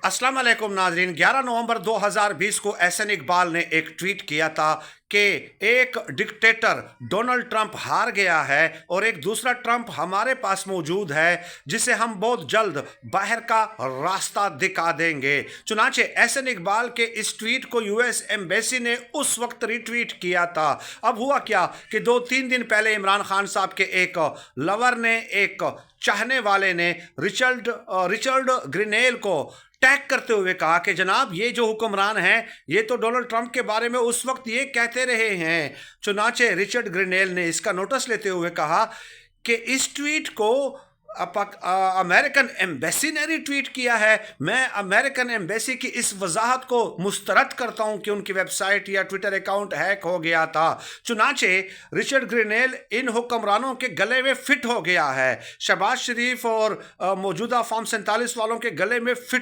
अस्सलाम वालेकुम नाजरीन। 11 नवंबर 2020 को एहसन इकबाल ने एक ट्वीट किया था कि एक डिक्टेटर डोनाल्ड ट्रंप हार गया है और एक दूसरा ट्रंप हमारे पास मौजूद है जिसे हम बहुत जल्द बाहर का रास्ता दिखा देंगे। चुनांचे एहसन इकबाल के इस ट्वीट को यूएस एम्बेसी ने उस वक्त रिट्वीट किया था। अब हुआ क्या कि 2-3 दिन पहले इमरान खान साहब के एक लवर ने, एक चाहने वाले ने रिचर्ड ग्रिनेल को टैग करते हुए कहा कि जनाब ये जो हुक्मरान हैं ये तो डोनाल्ड ट्रंप के बारे में उस वक्त ये कहते रहे हैं। चुनांचे रिचर्ड ग्रिनेल ने इसका नोटिस लेते हुए कहा कि इस ट्वीट को अमेरिकन एम्बेसी ने रिट्वीट किया है। मैं अमेरिकन एम्बेसी की इस वजाहत को मुस्तरद करता हूं कि उनकी वेबसाइट या ट्विटर अकाउंट हैक हो गया था। चुनांचे रिचर्ड ग्रिनेल इन हुक्मरानों के गले में फिट हो गया है। शहबाज शरीफ और मौजूदा फॉर्म 47 वालों के गले में फिट